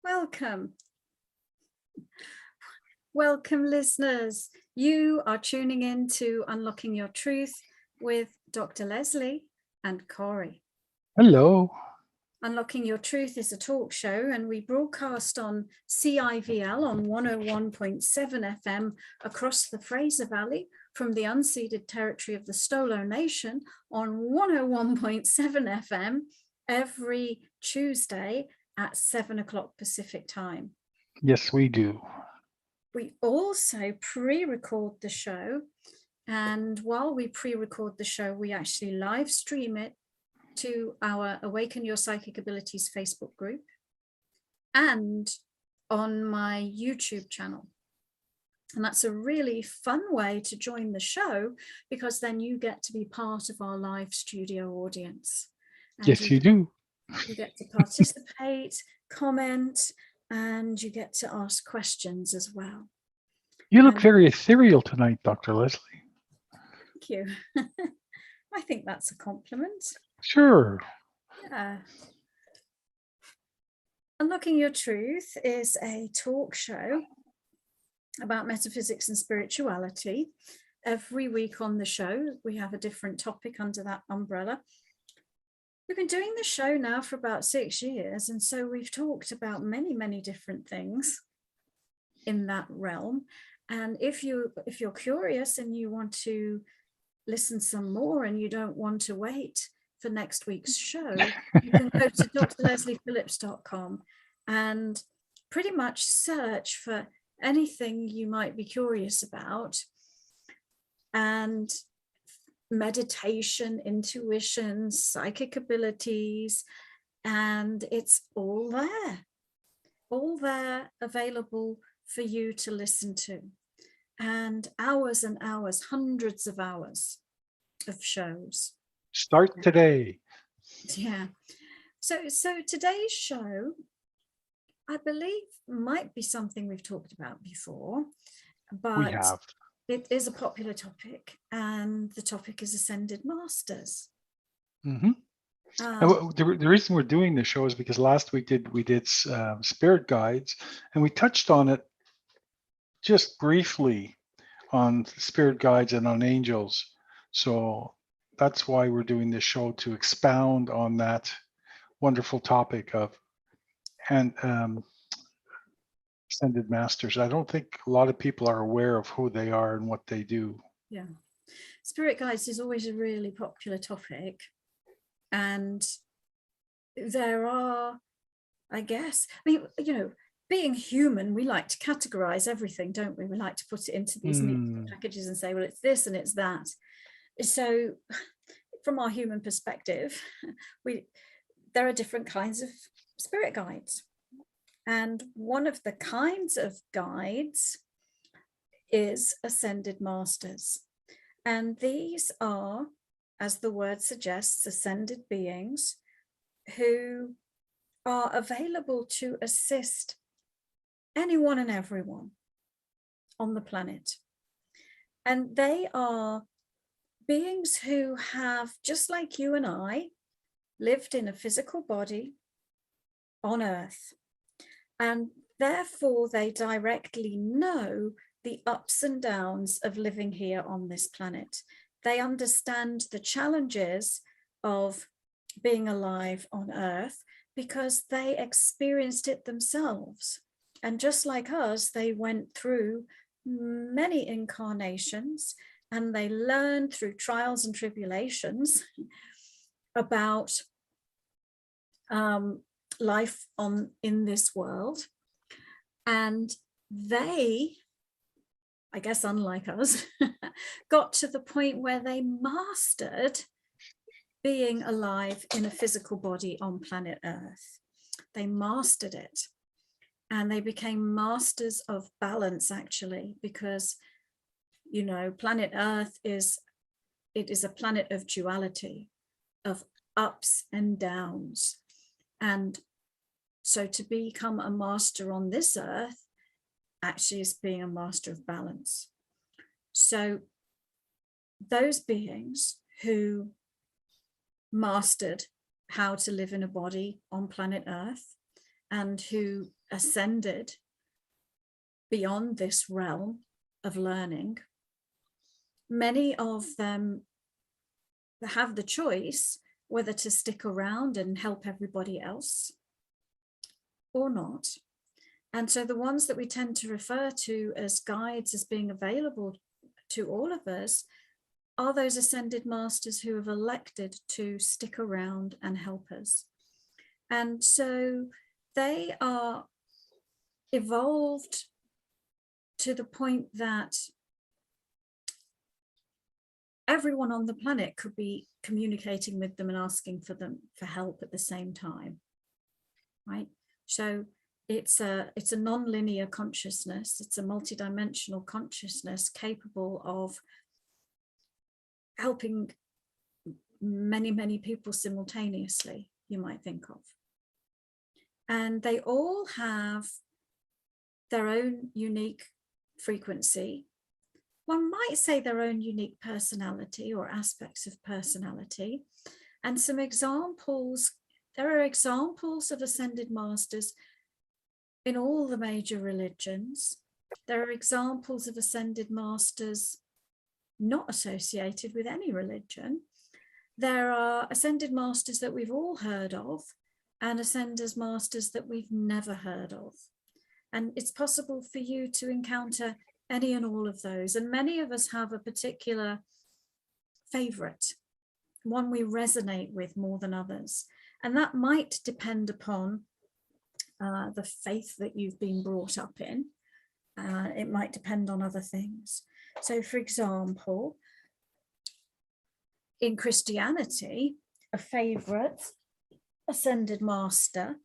Welcome. Welcome, listeners. You are tuning in to Unlocking Your Truth with Dr. Leslie and Corey. Hello. Unlocking Your Truth is a talk show, and we broadcast on CIVL on 101.7 FM across the Fraser Valley from the unceded territory of the Stolo Nation on 101.7 FM every Tuesday at 7 o'clock Pacific time. Yes, we do. We also pre-record the show, and while we pre-record the show, we actually live stream it to our Awaken Your Psychic Abilities Facebook group and on my YouTube channel. And that's a really fun way to join the show, because then you get to be part of our live studio audience. And yes, you do. You get to participate, comment, and you get to ask questions as well. You look very ethereal tonight, Dr. Leslie. Thank you. I think that's a compliment. Sure. Yeah. Unlocking Your Truth is a talk show about metaphysics and spirituality. Every week on the show, we have a different topic under that umbrella. We've been doing the show now for about 6 years, and so we've talked about many different things in that realm. And if you're curious and you want to listen some more and you don't want to wait for next week's show, you can go to drlesliephillips.com and pretty much search for anything you might be curious about. And meditation, intuition, psychic abilities, and it's all there available for you to listen to. And hours and hours, hundreds of hours of shows. Start today. Yeah. So today's show, I believe, might be something we've talked about before, but We have. It is a popular topic, and the topic is Ascended Masters. Mm-hmm. The reason we're doing this show is because last week we did spirit guides, and we touched on it just briefly on spirit guides and on angels. So that's why we're doing this show, to expound on that wonderful topic of Ascended Masters. I don't think a lot of people are aware of who they are and what they do. Yeah. Spirit guides is always a really popular topic. And there are, I guess, being human, we like to categorize everything, don't we? We like to put it into these neat packages and say, well, it's this and it's that. So from our human perspective, there are different kinds of spirit guides. And one of the kinds of guides is Ascended Masters. And these are, as the word suggests, ascended beings who are available to assist anyone and everyone on the planet. And they are beings who have, just like you and I, lived in a physical body on Earth. And therefore, they directly know the ups and downs of living here on this planet. They understand the challenges of being alive on Earth because they experienced it themselves. And just like us, they went through many incarnations, and they learned through trials and tribulations about life in this world. And they, I guess unlike us, got to the point where they mastered being alive in a physical body on planet Earth. They mastered it, and they became masters of balance, actually, because planet Earth is a planet of duality, of ups and downs. And so to become a master on this earth actually is being a master of balance. So those beings who mastered how to live in a body on planet Earth and who ascended beyond this realm of learning, many of them have the choice whether to stick around and help everybody else or not. And so the ones that we tend to refer to as guides as being available to all of us are those ascended masters who have elected to stick around and help us. And so they are evolved to the point that everyone on the planet could be communicating with them and asking for them for help at the same time, right? So it's a non-linear consciousness. It's a multidimensional consciousness capable of helping many, many people simultaneously, you might think of. And they all have their own unique frequency. One might say their own unique personality or aspects of personality. And some examples, there are examples of ascended masters in all the major religions. There are examples of ascended masters not associated with any religion. There are ascended masters that we've all heard of and ascended masters that we've never heard of. And it's possible for you to encounter any and all of those. And many of us have a particular favorite, one we resonate with more than others. And that might depend upon the faith that you've been brought up in. It might depend on other things. So, for example, in Christianity, a favorite ascended master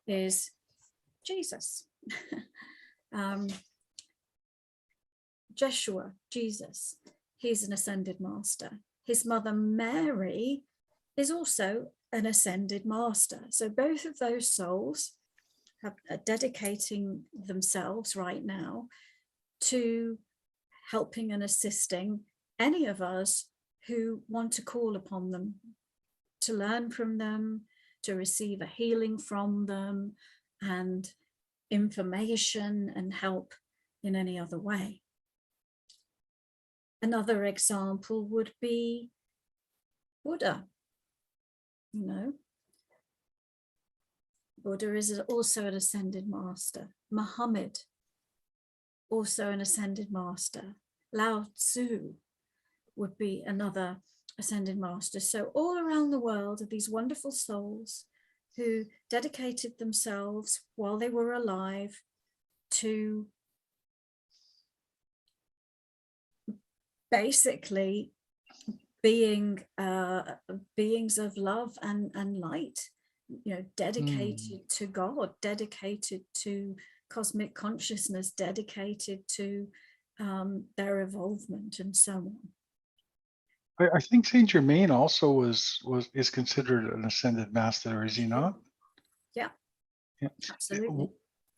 is Jesus. Jeshua, Jesus, he's an ascended master. His mother Mary is also an ascended master. So both of those souls are dedicating themselves right now to helping and assisting any of us who want to call upon them, to learn from them, to receive a healing from them, and information and help in any other way. Another example would be Buddha. You know, Buddha is also an ascended master. Muhammad, also an ascended master. Lao Tzu would be another ascended master. So all around the world are these wonderful souls who dedicated themselves while they were alive to basically being beings of love and light, you know, dedicated to God, dedicated to cosmic consciousness, dedicated to their evolvement and so on. I think Saint Germain also is considered an ascended master, is he not? Yeah, absolutely.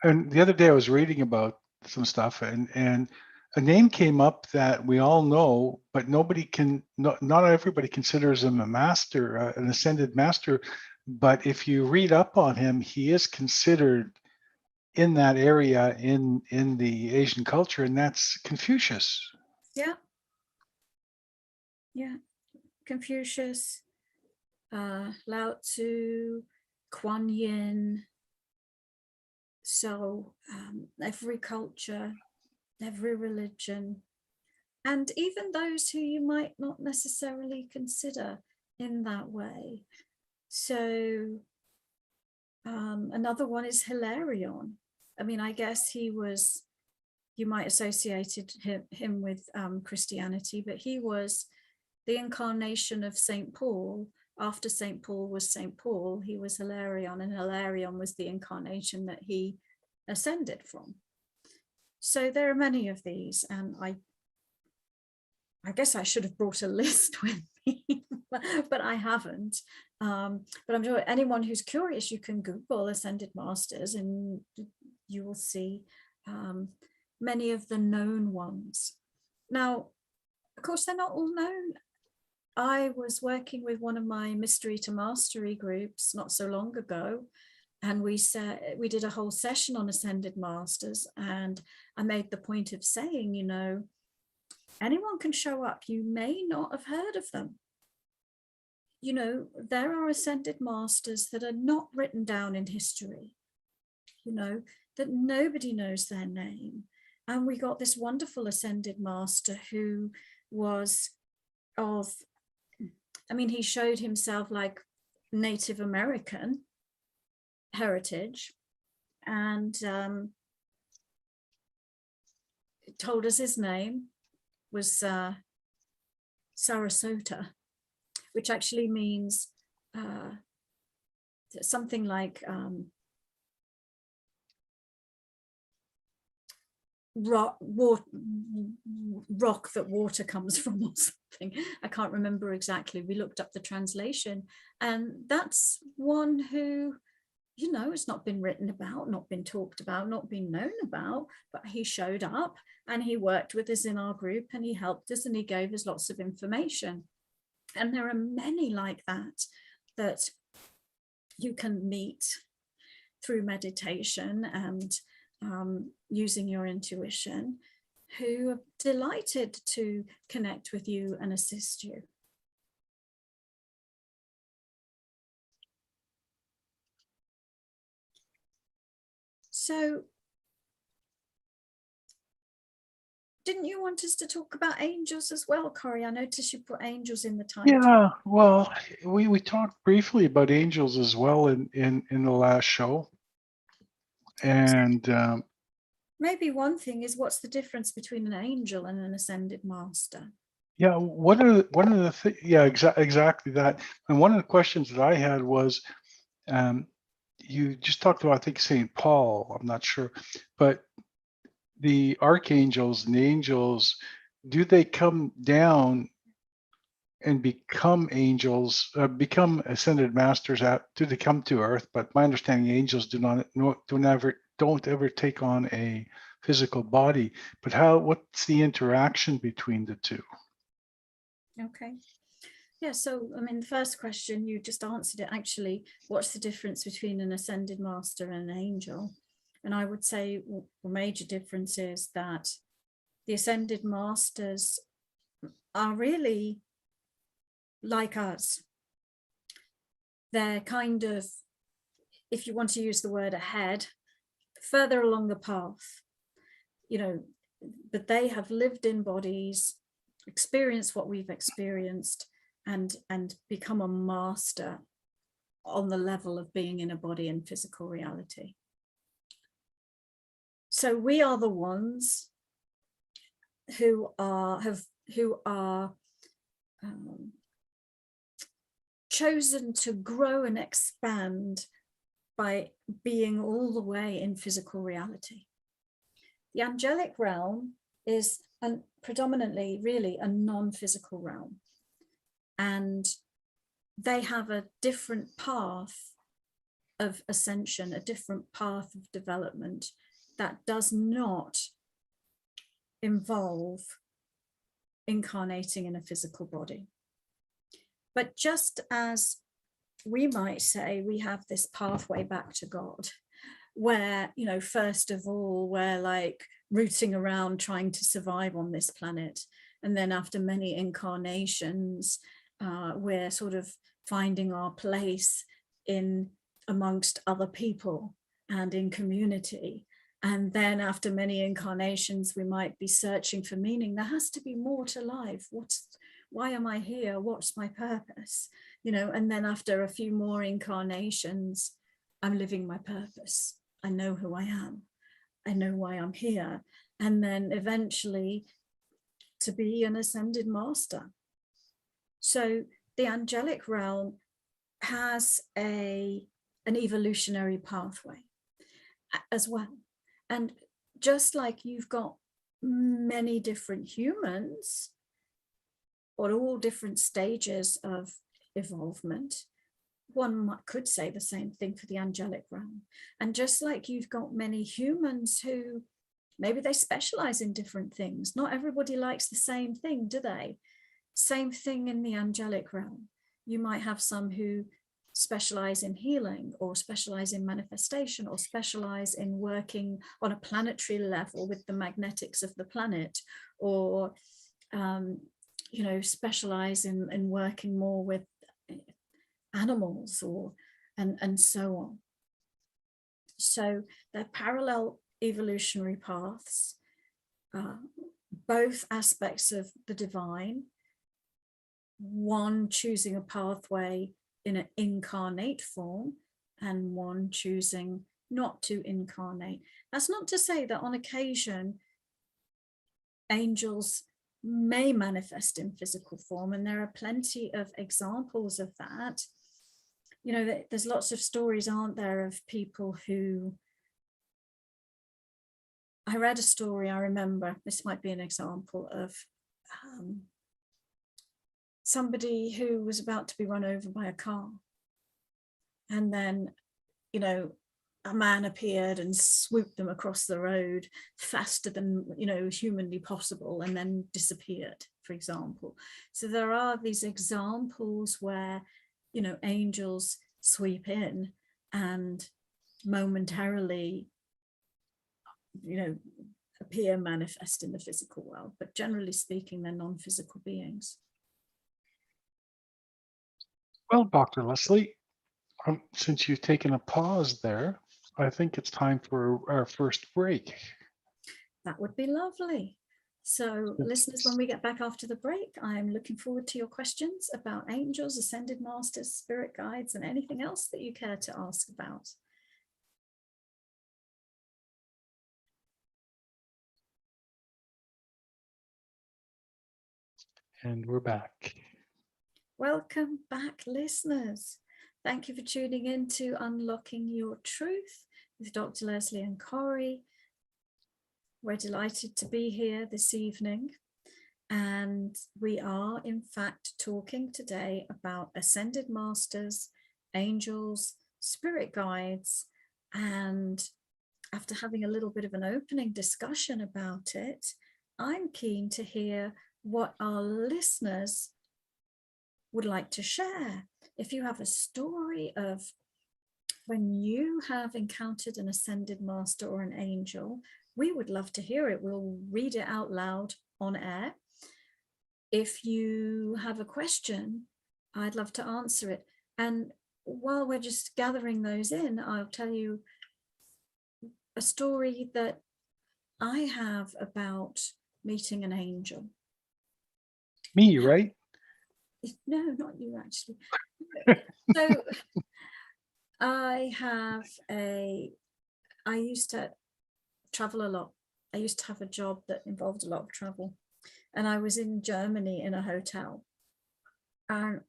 And the other day I was reading about some stuff, and a name came up that we all know, but not everybody considers him a master, an ascended master. But if you read up on him, he is considered in that area in the Asian culture, and that's Confucius. Yeah. Yeah. Confucius, Lao Tzu, Kuan Yin. So every culture, every religion, and even those who you might not necessarily consider in that way. So another one is Hilarion. I mean, I guess he was, you might associate him with Christianity, but he was the incarnation of St. Paul. After St. Paul was St. Paul, he was Hilarion, and Hilarion was the incarnation that he ascended from. So there are many of these, and I guess I should have brought a list with me, but I haven't. But I'm sure anyone who's curious, you can Google Ascended Masters and you will see many of the known ones. Now, of course, they're not all known. I was working with one of my Mystery to Mastery groups not so long ago, And we did a whole session on ascended masters, and I made the point of saying, you know, anyone can show up. You may not have heard of them. You know, there are ascended masters that are not written down in history, you know, that nobody knows their name. And we got this wonderful ascended master who was of, I mean, he showed himself like Native American heritage, and told us his name was Sarasota, which actually means something like rock that water comes from, or something. I can't remember exactly. We looked up the translation, and that's one who, you know, it's not been written about, not been talked about, not been known about, but he showed up and he worked with us in our group, and he helped us, and he gave us lots of information. And there are many like that you can meet through meditation and using your intuition, who are delighted to connect with you and assist you. So, didn't you want us to talk about angels as well, Corey? I noticed you put angels in the title. Yeah, well, we talked briefly about angels as well in the last show. And maybe one thing is, what's the difference between an angel and an ascended master? yeah, one of the things, yeah, exactly that. And one of the questions that I had was, you just talked about, I think, St. Paul, I'm not sure, but the archangels and the angels, do they come down and become angels, become ascended masters? Do they come to Earth? But my understanding, angels don't ever take on a physical body. But what's the interaction between the two? Okay. Yeah, so I mean, the first question, you just answered it actually. What's the difference between an ascended master and an angel? And I would say the major difference is that the ascended masters are really like us. They're kind of, if you want to use the word ahead, further along the path, you know, but they have lived in bodies, experienced what we've experienced, and become a master on the level of being in a body in physical reality. So we are the ones who are chosen to grow and expand by being all the way in physical reality. The angelic realm is predominantly really a non-physical realm, and they have a different path of ascension, a different path of development that does not involve incarnating in a physical body. But just as we might say we have this pathway back to God, where, you know, first of all, we're like rooting around trying to survive on this planet. And then after many incarnations, we're sort of finding our place in amongst other people and in community. And then after many incarnations, we might be searching for meaning. There has to be more to life. Why am I here? What's my purpose? You know, and then after a few more incarnations, I'm living my purpose. I know who I am. I know why I'm here. And then eventually to be an ascended master. So the angelic realm has an evolutionary pathway as well. And just like you've got many different humans at all different stages of evolvement, one could say the same thing for the angelic realm. And just like you've got many humans who maybe they specialize in different things. Not everybody likes the same thing, do they? Same thing in the angelic realm. You might have some who specialize in healing, or specialize in manifestation, or specialize in working on a planetary level with the magnetics of the planet, or specialize in working more with animals, or and so on. So they're parallel evolutionary paths, both aspects of the divine, one choosing a pathway in an incarnate form and one choosing not to incarnate. That's not to say that on occasion angels may manifest in physical form, and there are plenty of examples of that. There's lots of stories, aren't there, of people who, I read a story, I remember, this might be an example of somebody who was about to be run over by a car. And then, a man appeared and swooped them across the road faster than, humanly possible, and then disappeared, for example. So there are these examples where, angels sweep in and momentarily, appear manifest in the physical world, but generally speaking, they're non-physical beings. Well, Dr. Leslie, since you've taken a pause there, I think it's time for our first break. That would be lovely. So listeners, when we get back after the break, I'm looking forward to your questions about angels, ascended masters, spirit guides, and anything else that you care to ask about. And we're back. Welcome back, listeners. Thank you for tuning in to Unlocking Your Truth with Dr. Leslie and Corey. We're delighted to be here this evening. And we are, in fact, talking today about ascended masters, angels, spirit guides. And after having a little bit of an opening discussion about it, I'm keen to hear what our listeners would like to share. If you have a story of when you have encountered an ascended master or an angel, we would love to hear it. We'll read it out loud on air. If you have a question, I'd love to answer it. And while we're just gathering those in, I'll tell you a story that I have about meeting an angel. Me, right? No, not you, actually. So I used to travel a lot. I used to have a job that involved a lot of travel. And I was in Germany in a hotel. And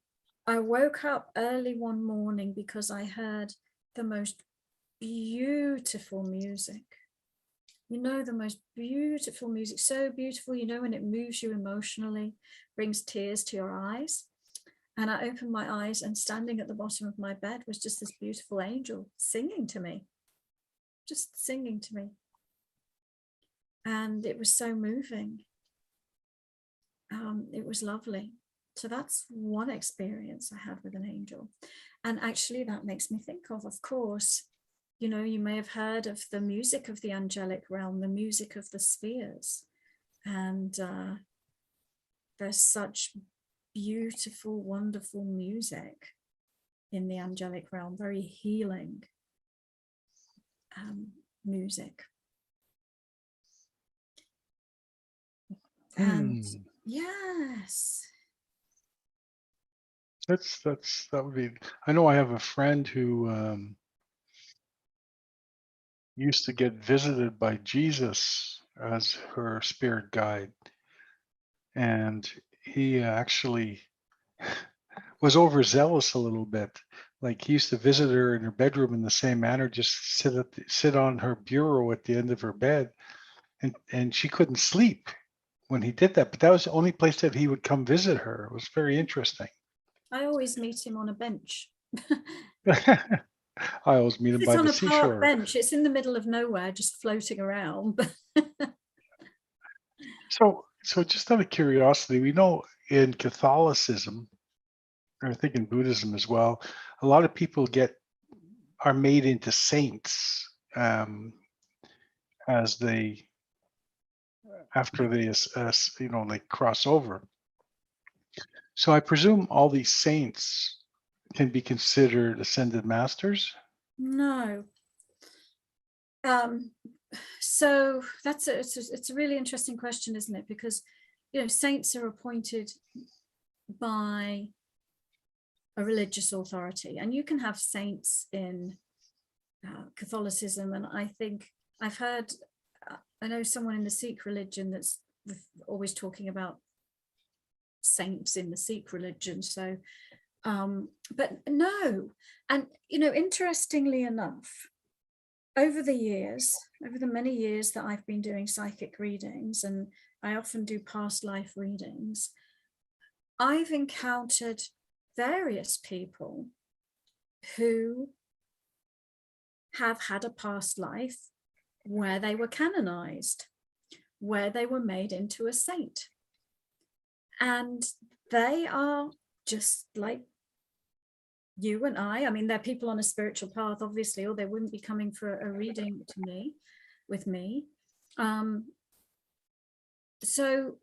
I woke up early one morning because I heard the most beautiful music. The most beautiful music, so beautiful, when it moves you emotionally, brings tears to your eyes. And I opened my eyes, and standing at the bottom of my bed was just this beautiful angel singing to me, just singing to me. And it was so moving. It was lovely. So that's one experience I had with an angel. And actually that makes me think of course, you may have heard of the music of the angelic realm, the music of the spheres. And there's such beautiful, wonderful music in the angelic realm, very healing music. And yes, that would be. I know I have a friend who used to get visited by Jesus as her spirit guide, and he actually was overzealous a little bit. Like he used to visit her in her bedroom in the same manner, just sit on her bureau at the end of her bed, and she couldn't sleep when he did that. But that was the only place that he would come visit her. It was very interesting. I always meet him on a bench. I always meet him It's by on the a seashore. park bench. It's in the middle of nowhere, just floating around. So just out of curiosity, we know in Catholicism, I think in Buddhism as well, a lot of people are made into saints as they after they they cross over. So I presume all these saints can be considered ascended masters. No. So it's a really interesting question, isn't it? Because, you know, saints are appointed by a religious authority, and you can have saints in Catholicism. And I think I've heard, I know someone in the Sikh religion that's always talking about saints in the Sikh religion. So, but no. And, you know, interestingly enough, over the many years that I've been doing psychic readings, and I often do past life readings, I've encountered various people who have had a past life where they were canonized, where they were made into a saint. And they are just like you and I mean, they're people on a spiritual path, obviously, or they wouldn't be coming for a reading with me. So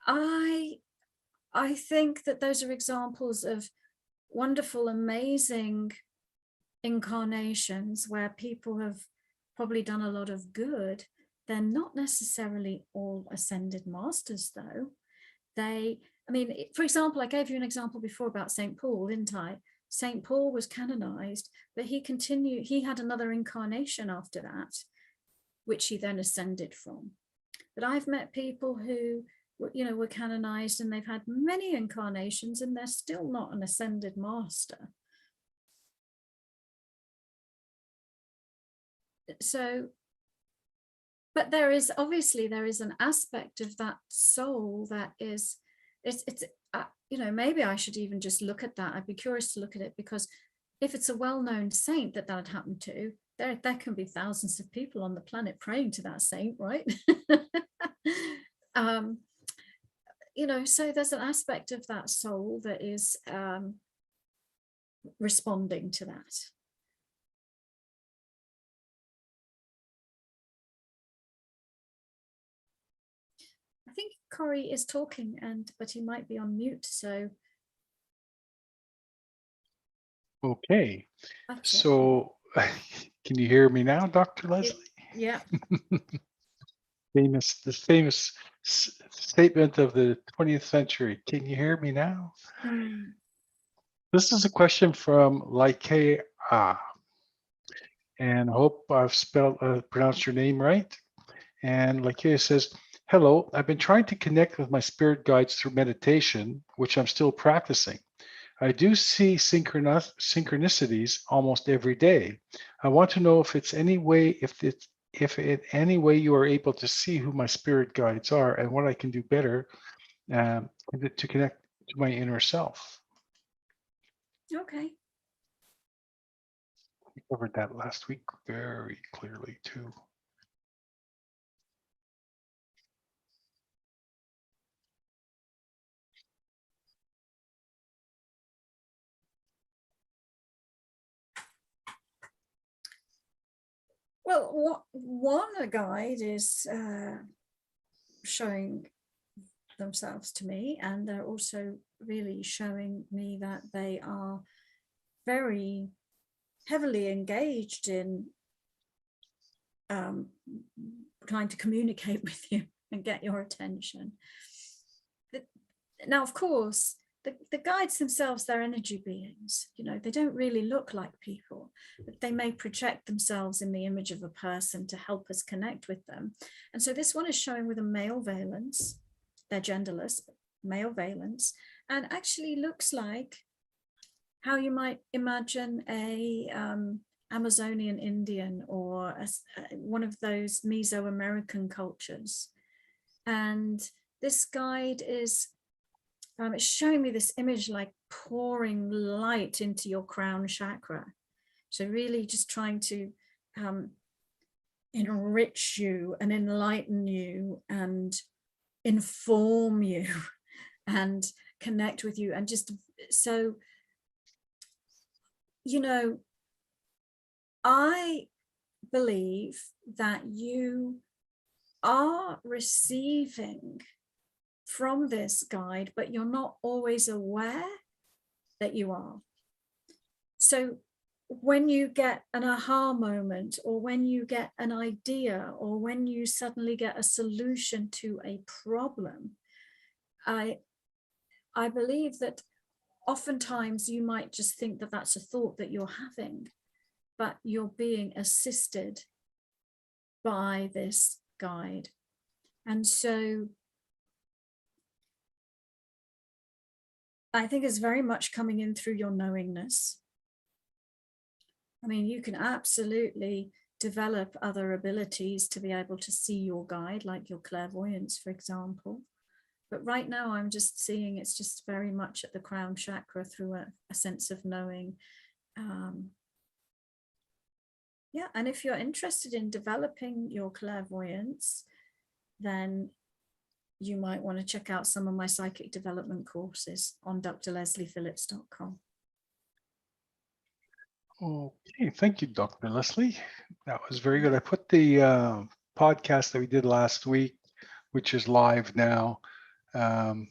I think that those are examples of wonderful, amazing incarnations where people have probably done a lot of good. They're not necessarily all ascended masters, though. I mean, for example, I gave you an example before about St. Paul, didn't I? St. Paul was canonized, but he had another incarnation after that, which he then ascended from. But I've met people who were canonized and they've had many incarnations and they're still not an ascended master. So, but there is an aspect of that soul that is, it's maybe I should even just look at that. I'd be curious to look at it, because if it's a well-known saint that had happened to, there can be thousands of people on the planet praying to that saint, right? So there's an aspect of that soul that is responding to that. I think Corey is talking, but he might be on mute. So. Okay. So can you hear me now, Dr. Leslie? Yeah. The famous statement of the 20th century. Can you hear me now? This is a question from Laike and I hope I've pronounced your name right. And Laike says, hello, I've been trying to connect with my spirit guides through meditation, which I'm still practicing. I do see synchronicities almost every day. I want to know if in any way you are able to see who my spirit guides are and what I can do better to connect to my inner self. Okay. We covered that last week very clearly too. Well, one guide is showing themselves to me, and they're also really showing me that they are very heavily engaged in trying to communicate with you and get your attention. Now, of course, the guides themselves, they're energy beings. They don't really look like people, but they may project themselves in the image of a person to help us connect with them. And so this one is showing with a male valence. They're genderless, but male valence, and actually looks like how you might imagine a Amazonian Indian or one of those Mesoamerican cultures. And this guide is it's showing me this image like pouring light into your crown chakra. So really just trying to enrich you and enlighten you and inform you and connect with you, and just So, you know, I believe that you are receiving from this guide, but you're not always aware that you are. So when you get an aha moment, or when you get an idea, or when you suddenly get a solution to a problem, I believe that oftentimes you might just think that that's a thought that you're having, but you're being assisted by this guide. And so I think it's very much coming in through your knowingness. I mean, you can absolutely develop other abilities to be able to see your guide, like your clairvoyance, for example. But right now I'm just seeing it's just very much at the crown chakra through a sense of knowing. Yeah, and if you're interested in developing your clairvoyance, then you might want to check out some of my psychic development courses on drlesliephillips.com. Okay, thank you, Dr. Leslie. That was very good. I put the podcast that we did last week, which is live now. I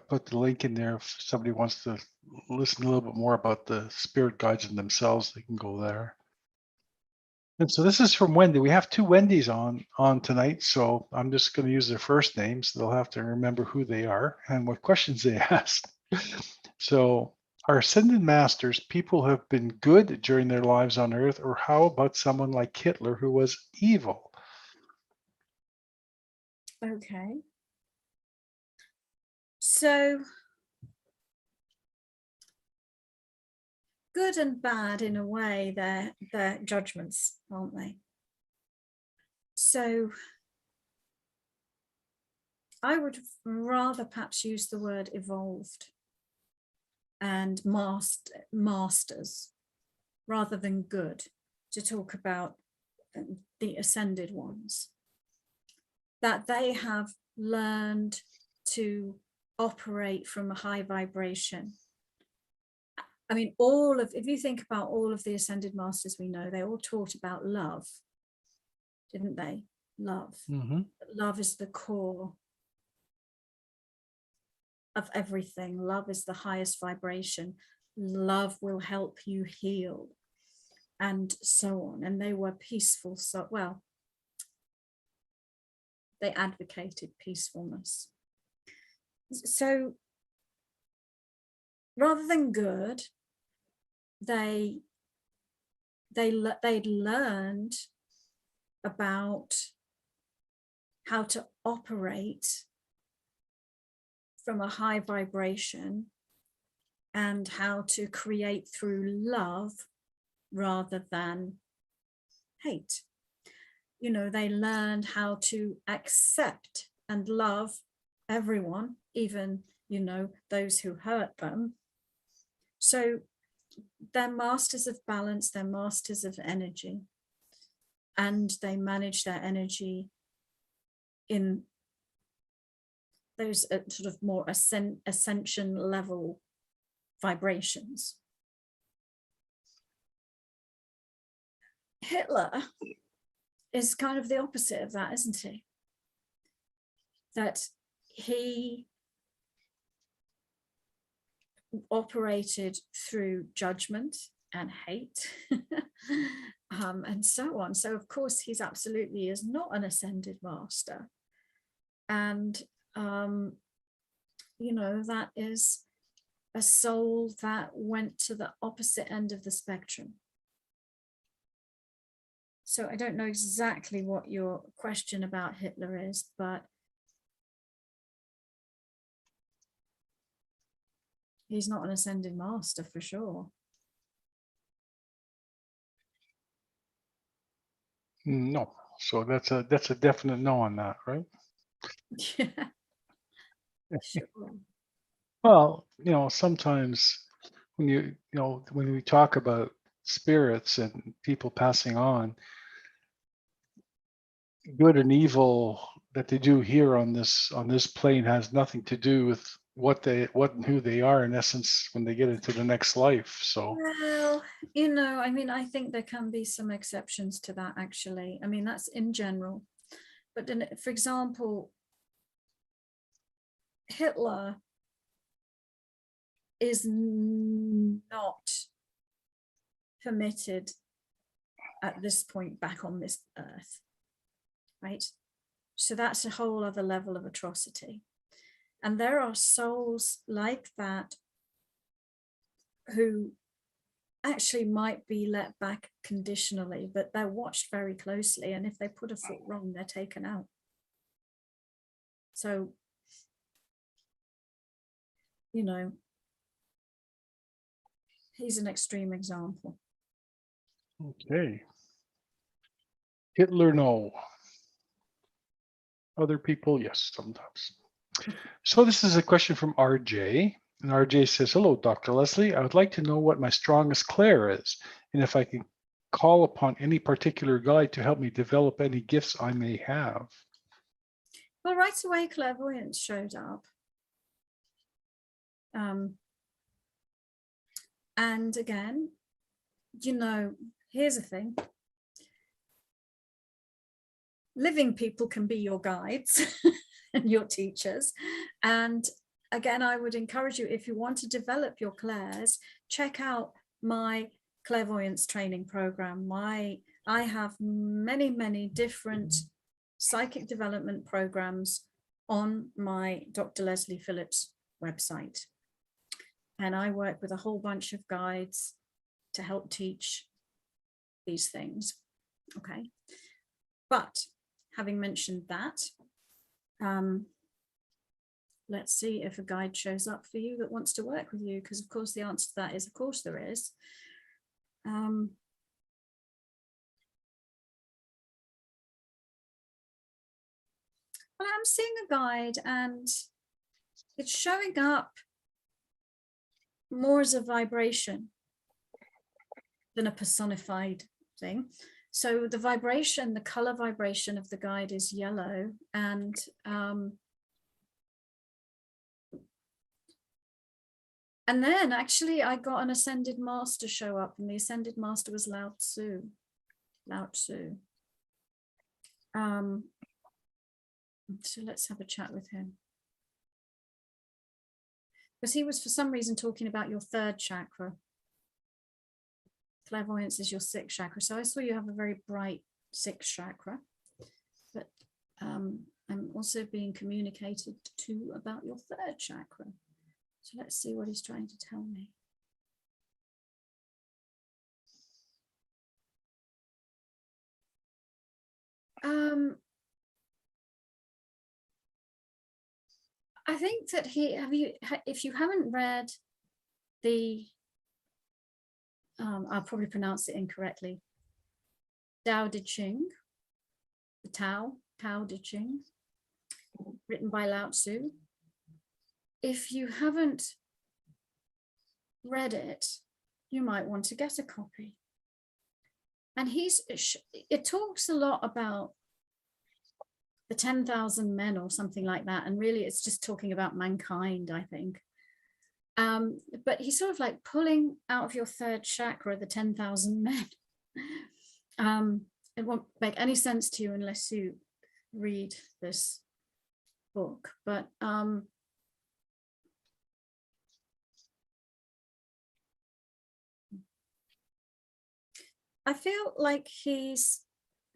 put the link in there if somebody wants to listen a little bit more about the spirit guides and themselves, they can go there. And so this is from Wendy. We have two Wendy's on tonight, so I'm just going to use their first names. They'll have to remember who they are and what questions they asked. So, are ascended masters people who have been good during their lives on Earth, or how about someone like Hitler who was evil? Okay. So good and bad in a way, they're judgments, aren't they? So I would rather perhaps use the word evolved and masters rather than good, to talk about the ascended ones, that they have learned to operate from a high vibration. I mean, if you think about all of the ascended masters we know, they all taught about love, didn't they? Love. Mm-hmm. Love is the core of everything. Love is the highest vibration. Love will help you heal, and so on. And they were peaceful. So, well, they advocated peacefulness. So rather than good, they'd learned about how to operate from a high vibration and how to create through love rather than hate. You know, they learned how to accept and love everyone, even, you know, those who hurt them. So they're masters of balance, they're masters of energy, and they manage their energy in those sort of more ascension level vibrations. Hitler is kind of the opposite of that, isn't he? That he operated through judgment and hate and so on. So of course he's absolutely is not an ascended master. And you know, that is a soul that went to the opposite end of the spectrum. So I don't know exactly what your question about Hitler is, but he's not an ascended master for sure. No. So that's a definite no on that, right? Yeah. Sure. Well, you know, sometimes when when we talk about spirits and people passing on, good and evil that they do here on this plane has nothing to do with what and who they are in essence when they get into the next life. So Well, you know, I mean, I think there can be some exceptions to that, actually. I mean, that's in general. But then, for example, Hitler is not permitted at this point back on this earth, right? So that's a whole other level of atrocity. And there are souls like that who actually might be let back conditionally, but they're watched very closely. And if they put a foot wrong, they're taken out. So, you know, he's an extreme example. okay. Hitler, no. Other people, yes, sometimes. So this is a question from RJ. And RJ says, hello, Dr. Leslie. I would like to know what my strongest clair is, and if I can call upon any particular guide to help me develop any gifts I may have. Well, right away, clairvoyance showed up. And again, you know, here's the thing. Living people can be your guides and your teachers. And again, I would encourage you, if you want to develop your clairs, check out my clairvoyance training program. I have many, many different psychic development programs on my Dr. Leslie Phillips website. And I work with a whole bunch of guides to help teach these things. Okay. But having mentioned that, let's see if a guide shows up for you that wants to work with you, because of course the answer to that is, of course there is. Well, I'm seeing a guide and it's showing up more as a vibration than a personified thing. So the vibration, the color vibration of the guide is yellow, and then actually I got an ascended master show up, and the ascended master was Lao Tzu. Lao Tzu. So let's have a chat with him. Because he was for some reason talking about your third chakra. Clairvoyance is your sixth chakra. So I saw you have a very bright sixth chakra. But I'm also being communicated to about your third chakra. So let's see what he's trying to tell me. I think that if you haven't read the, I'll probably pronounce it incorrectly, Tao Te Ching, the Tao Te Ching, written by Lao Tzu. If you haven't read it, you might want to get a copy. And it talks a lot about the 10,000 men or something like that. And really it's just talking about mankind, I think. But he's sort of like pulling out of your third chakra the 10,000 men. It won't make any sense to you unless you read this book. But I feel like he's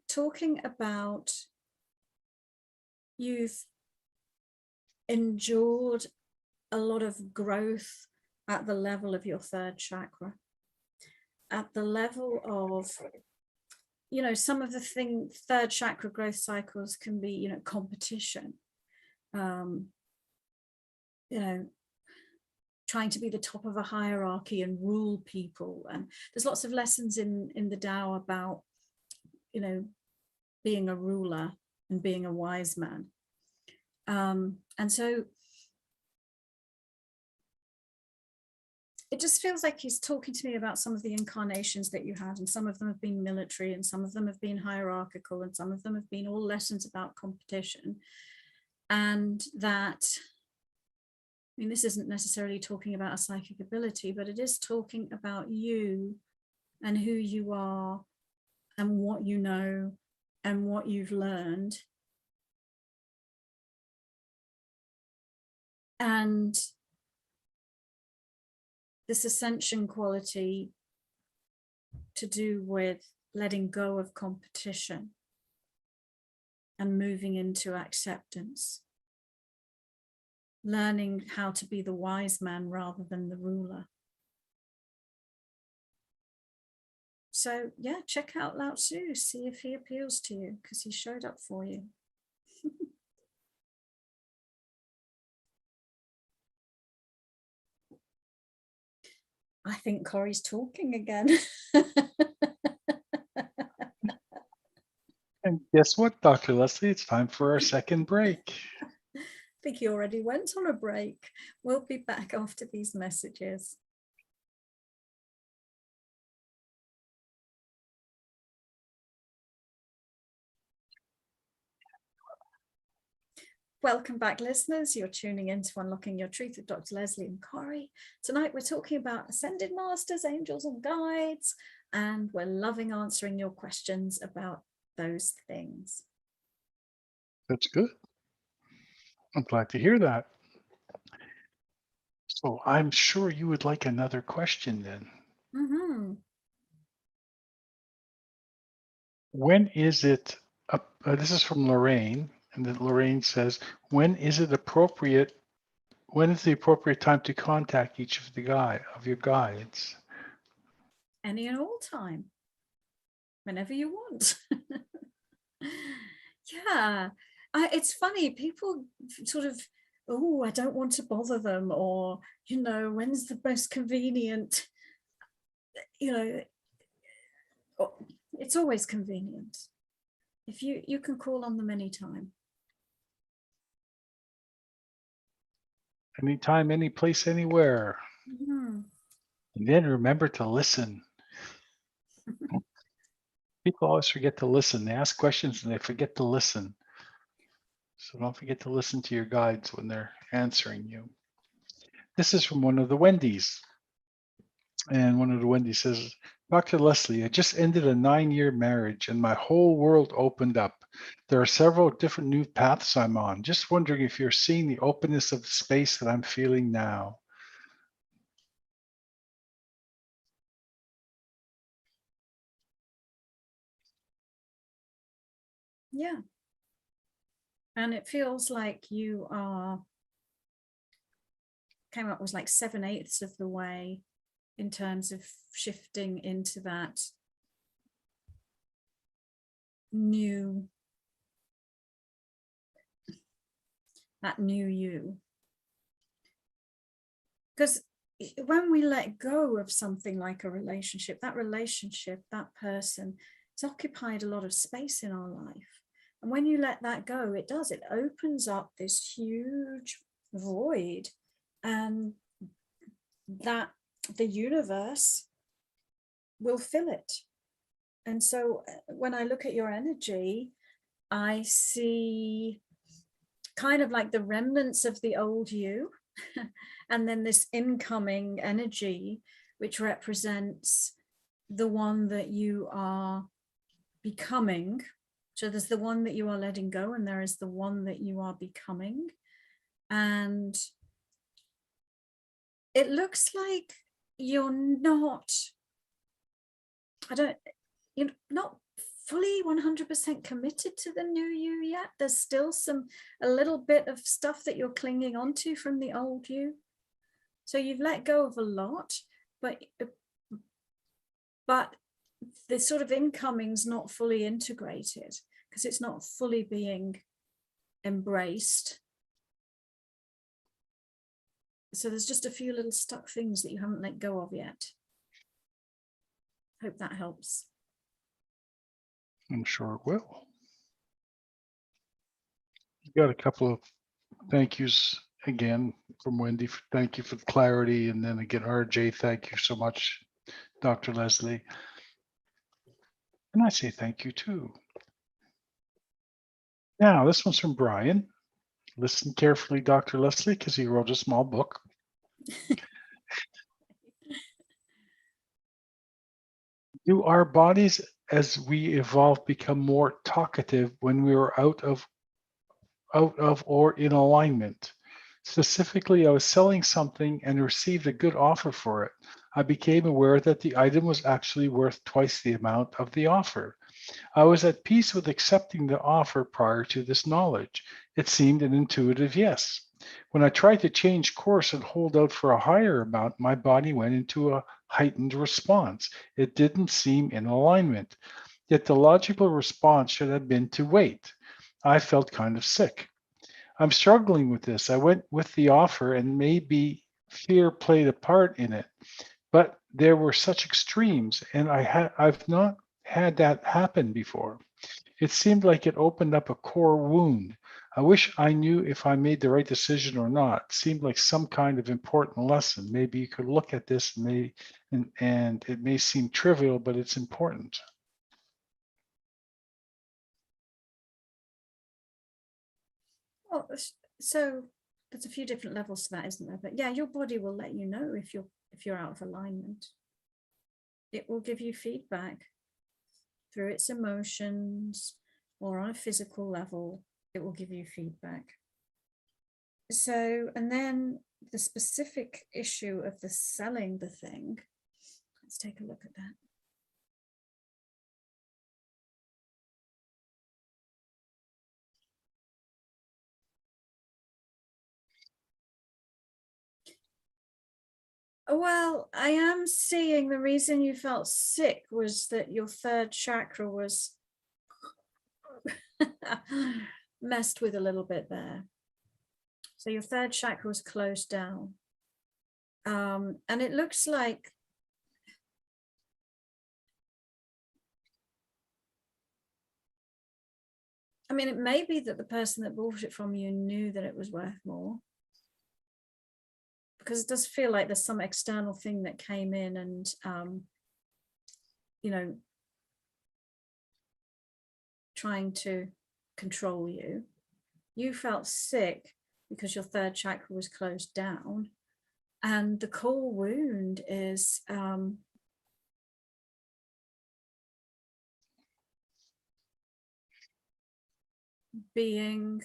talking about you've endured a lot of growth at the level of your third chakra, at the level of, you know, some of the third chakra growth cycles can be, you know, competition, you know, trying to be the top of a hierarchy and rule people. And there's lots of lessons in the Tao about, you know, being a ruler and being a wise man. And so it just feels like he's talking to me about some of the incarnations that you had, and some of them have been military, and some of them have been hierarchical, and some of them have been all lessons about competition. And that mean, this isn't necessarily talking about a psychic ability, but it is talking about you and who you are and what you know and what you've learned. And this ascension quality to do with letting go of competition and moving into acceptance, learning how to be the wise man rather than the ruler. So yeah, check out Lao Tzu, see if he appeals to you, because he showed up for you. I think Corey's talking again. And guess what, Dr. Leslie? It's time for our second break. I think he already went on a break. We'll be back after these messages. Welcome back, listeners. You're tuning in to Unlocking Your Truth with Dr. Leslie and Corey. Tonight, we're talking about ascended masters, angels, and guides, and we're loving answering your questions about those things. That's good. I'm glad to hear that. So I'm sure you would like another question then. Mm-hmm. When is it, this is from Lorraine, and then Lorraine says, when is the appropriate time to contact each of your guides? Any and all time, whenever you want. Yeah, it's funny, people sort of, oh, I don't want to bother them, or, when's the most convenient, it's always convenient. If you can call on them anytime. Anytime, any place, anywhere. Mm-hmm. And then remember to listen. People always forget to listen. They ask questions and they forget to listen. So don't forget to listen to your guides when they're answering you. This is from one of the Wendy's. And one of the Wendy's says, Dr. Leslie, I just ended a 9-year marriage and my whole world opened up. There are several different new paths I'm on. Just wondering if you're seeing the openness of the space that I'm feeling now. Yeah. And it feels like you came up was like 7/8 of the way in terms of shifting into that new you. Because when we let go of something like a relationship, that person, it's occupied a lot of space in our life. And when you let that go, it opens up this huge void, and that the universe will fill it. And so when I look at your energy, I see kind of like the remnants of the old you, and then this incoming energy, which represents the one that you are becoming. So there's the one that you are letting go, and there is the one that you are becoming. And it looks like you're not fully 100% committed to the new you yet. There's still a little bit of stuff that you're clinging onto from the old you. So you've let go of a lot, but the sort of incoming's not fully integrated because it's not fully being embraced. So there's just a few little stuck things that you haven't let go of yet. Hope that helps. I'm sure it will. You got a couple of thank yous again from Wendy. Thank you for the clarity. And then again, RJ, thank you so much, Dr. Leslie. And I say thank you too. Now, this one's from Brian. Listen carefully, Dr. Leslie, because he wrote a small book. Do our bodies, as we evolve, become more talkative when we are out of or in alignment? Specifically, I was selling something and received a good offer for it. I became aware that the item was actually worth twice the amount of the offer. I was at peace with accepting the offer prior to this knowledge. It seemed an intuitive yes. When I tried to change course and hold out for a higher amount, my body went into a heightened response. It didn't seem in alignment. Yet the logical response should have been to wait. I felt kind of sick. I'm struggling with this. I went with the offer and maybe fear played a part in it, but there were such extremes and I've not had that happen before. It seemed like it opened up a core wound. I wish I knew if I made the right decision or not. It seemed like some kind of important lesson. Maybe you could look at this and it may seem trivial, but it's important. Well, so there's a few different levels to that, isn't there? But yeah, your body will let you know if you're out of alignment. It will give you feedback through its emotions or on a physical level. It will give you feedback. So, and then the specific issue of the selling the thing, let's take a look at that. Well, I am seeing the reason you felt sick was that your third chakra was messed with a little bit there. So your third chakra was closed down. And it looks like I mean, it may be that the person that bought it from you knew that it was worth more. Because it does feel like there's some external thing that came in and, you know, trying to control you. You felt sick because your third chakra was closed down. And the core wound is being,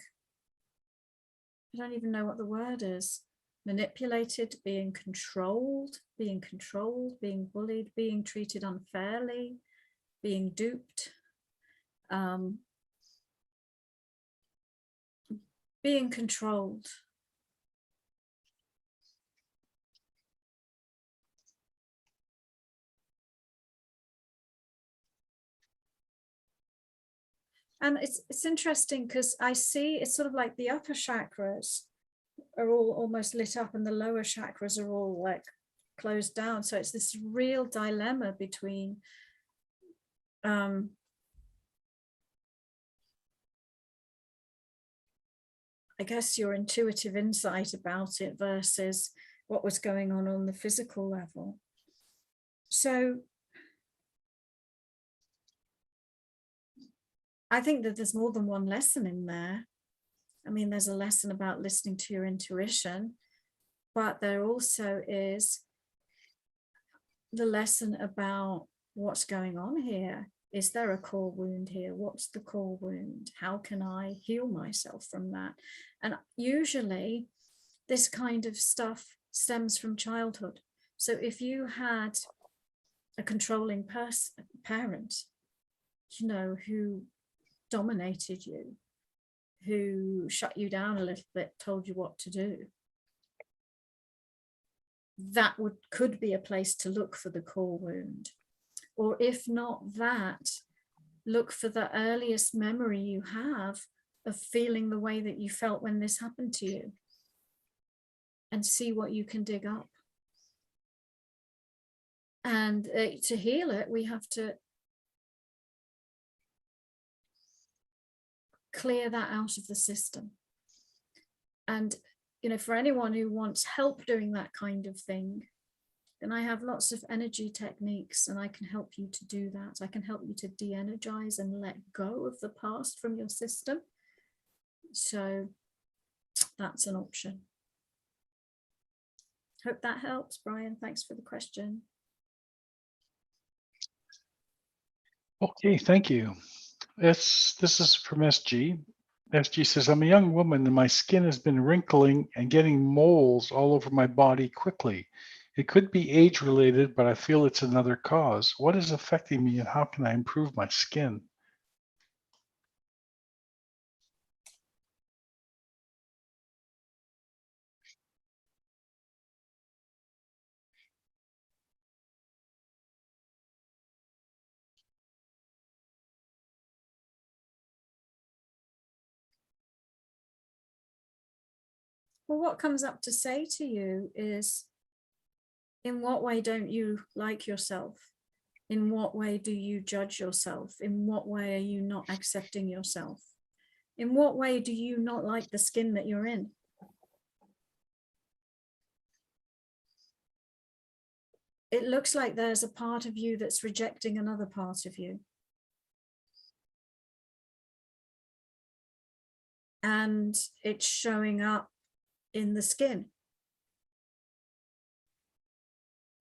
I don't even know what the word is, manipulated, being controlled, being bullied, being treated unfairly, being duped, being controlled. And it's interesting because I see it's sort of like the upper chakras are all almost lit up and the lower chakras are all like closed down. So it's this real dilemma between I guess your intuitive insight about it versus what was going on the physical level. So I think that there's more than one lesson in there. I mean, there's a lesson about listening to your intuition, but there also is the lesson about what's going on here. Is there a core wound here? What's the core wound? How can I heal myself from that? And usually this kind of stuff stems from childhood. So if you had a controlling parent, you know, who dominated you, who shut you down a little bit, told you what to do, that could be a place to look for the core wound. Or if not that, look for the earliest memory you have of feeling the way that you felt when this happened to you and see what you can dig up. And to heal it, we have to clear that out of the system. And, you know, for anyone who wants help doing that kind of thing, then I have lots of energy techniques and I can help you to do that. I can help you to de-energize and let go of the past from your system. So That's an option. Hope that helps, Brian. Thanks for the question. Okay, thank you. This is from SG. SG says, I'm a young woman and my skin has been wrinkling and getting moles all over my body quickly. It could be age related, but I feel it's another cause. What is affecting me and how can I improve my skin? Well, what comes up to say to you is, in what way don't you like yourself? In what way do you judge yourself? In what way are you not accepting yourself? In what way do you not like the skin that you're in? It looks like there's a part of you that's rejecting another part of you. And it's showing up in the skin.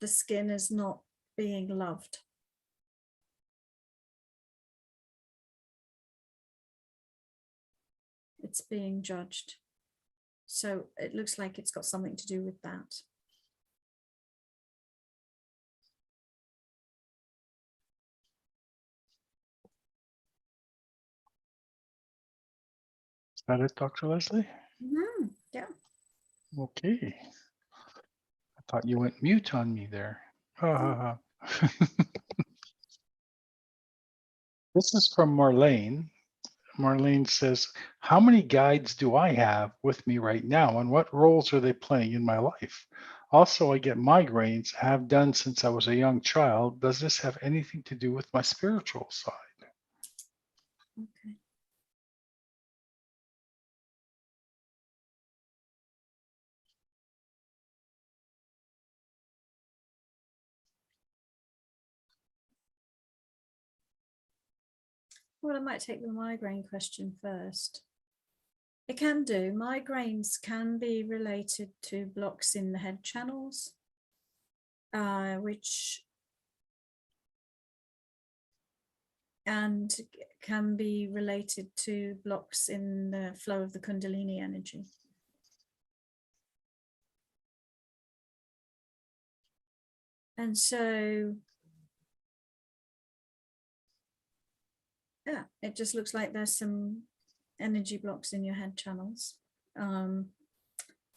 The skin is not being loved. It's being judged. So it looks like it's got something to do with that. Is that it, Dr. Leslie? Yeah. Okay. I thought you went mute on me there. This is from Marlene. Marlene says, how many guides do I have with me right now and what roles are they playing in my life? Also, I get migraines, have done since I was a young child. Does this have anything to do with my spiritual side? Okay. Well, I might take the migraine question first. It can do. Migraines can be related to blocks in the head channels, which and can be related to blocks in the flow of the Kundalini energy. And so, yeah, it just looks like there's some energy blocks in your head channels. And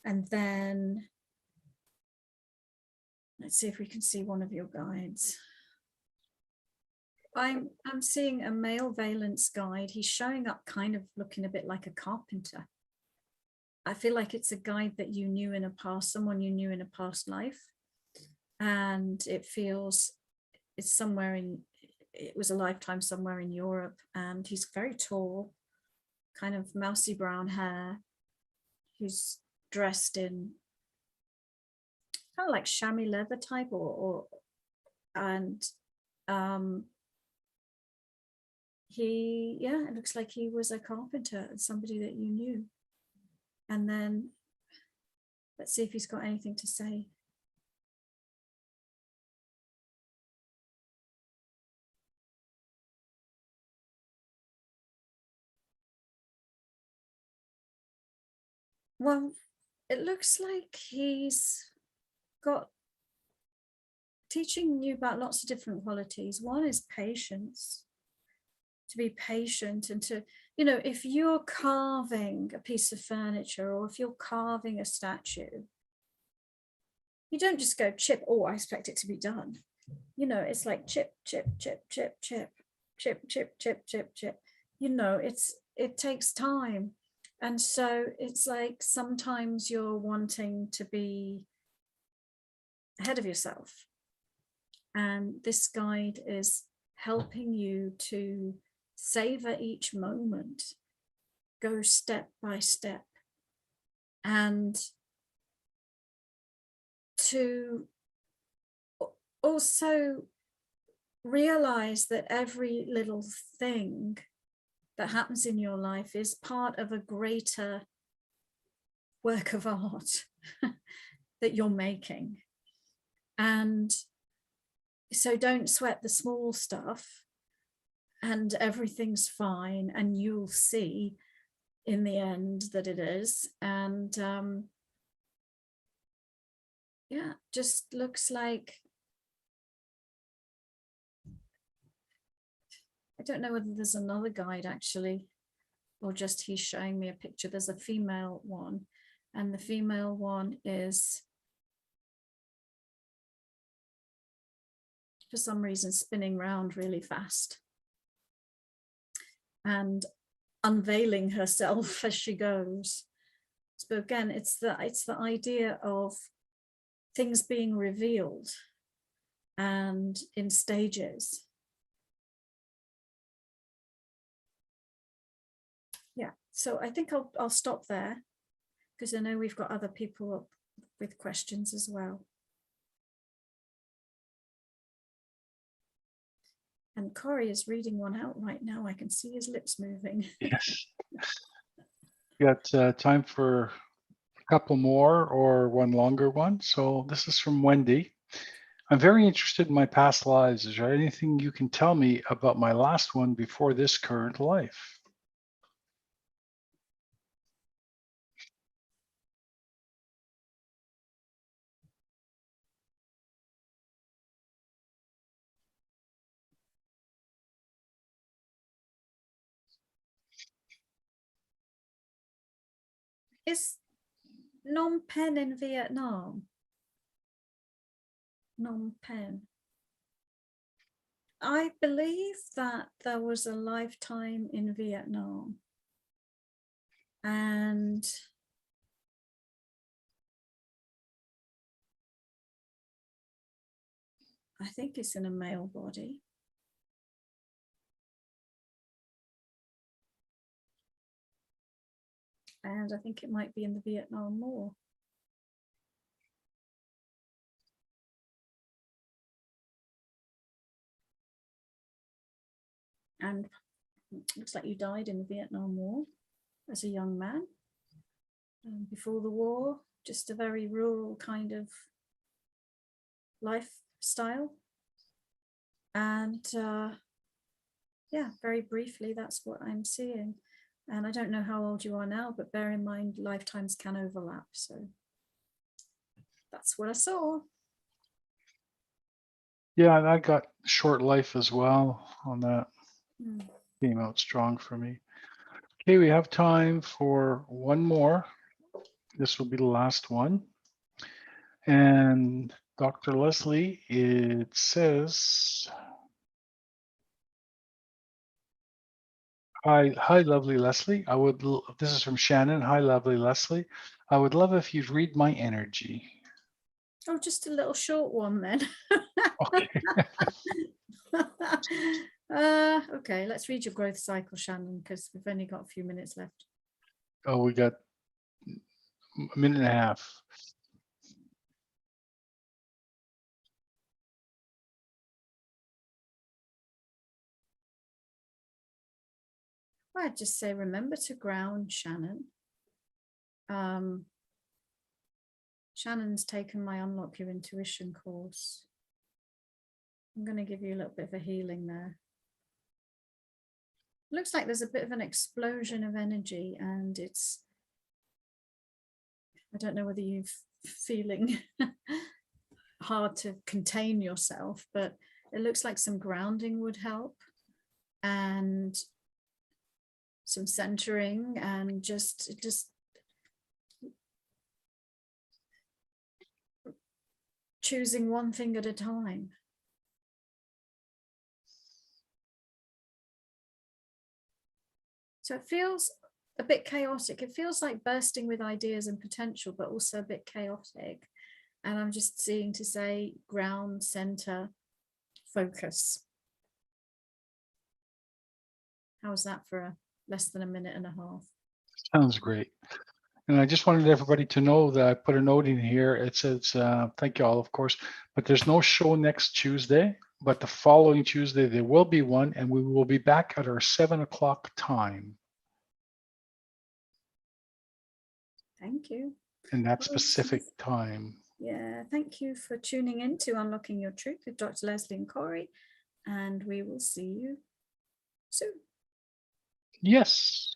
then let's see if we can see one of your guides. I'm seeing a male valence guide. He's showing up kind of looking a bit like a carpenter. I feel like it's a guide that you knew in a past, someone you knew in a past life. And it feels it's somewhere in, it was a lifetime somewhere in Europe. And he's very tall, kind of mousy brown hair. He's dressed in kind of like chamois leather type it looks like he was a carpenter and somebody that you knew. And then let's see if he's got anything to say. Well, it looks like he's got teaching you about lots of different qualities. One is patience, to be patient and to, if you're carving a piece of furniture or if you're carving a statue, you don't just go chip, oh, I expect it to be done. It's like chip, chip, chip, chip, chip, chip, chip, chip, chip, chip. It takes time. And so it's like sometimes you're wanting to be ahead of yourself. And this guide is helping you to savor each moment, go step by step, and to also realize that every little thing that happens in your life is part of a greater work of art that you're making. And so don't sweat the small stuff, and everything's fine, and you'll see in the end that it is. And yeah, just looks like, I don't know whether there's another guide actually, or just he's showing me a picture. There's a female one, and the female one is for some reason spinning round really fast and unveiling herself as she goes. So again, it's the idea of things being revealed and in stages. Yeah, so I think I'll stop there, because I know we've got other people up with questions as well. And Corey is reading one out right now. I can see his lips moving. Yes. Got time for a couple more or one longer one. So this is from Wendy. I'm very interested in my past lives. Is there anything you can tell me about my last one before this current life? Is Phnom Penh in Vietnam? Phnom Penh. I believe that there was a lifetime in Vietnam, and I think it's in a male body. And I think it might be in the Vietnam War. And it looks like you died in the Vietnam War as a young man. Before the war, just a very rural kind of lifestyle. And yeah, very briefly, that's what I'm seeing. And I don't know how old you are now, but bear in mind, lifetimes can overlap. So that's what I saw. Yeah, and I got short life as well on that. Came out strong for me. Okay, we have time for one more. This will be the last one. And Dr. Leslie, it says, hi, lovely Leslie. This is from Shannon. Hi, lovely Leslie. I would love if you'd read my energy. Oh, just a little short one then. Okay. Okay, let's read your growth cycle, Shannon, because we've only got a few minutes left. Oh, we got a minute and a half. Well, I'd just say, remember to ground, Shannon. Shannon's taken my Unlock Your Intuition course. I'm going to give you a little bit of a healing there. Looks like there's a bit of an explosion of energy, and it's, I don't know whether you're feeling hard to contain yourself, but it looks like some grounding would help, and some centering, and just choosing one thing at a time. So it feels a bit chaotic. It feels like bursting with ideas and potential, but also a bit chaotic. And I'm just seeing to say ground, center, focus. How's that for less than a minute and a half? Sounds great. And I just wanted everybody to know that I put a note in here. It says, thank you all, of course, but there's no show next Tuesday, but the following Tuesday, there will be one, and we will be back at our 7 o'clock time. Thank you. in that Well, specific time. Yeah, thank you for tuning in to Unlocking Your Truth with Dr. Leslie and Corey, and we will see you soon. Yes.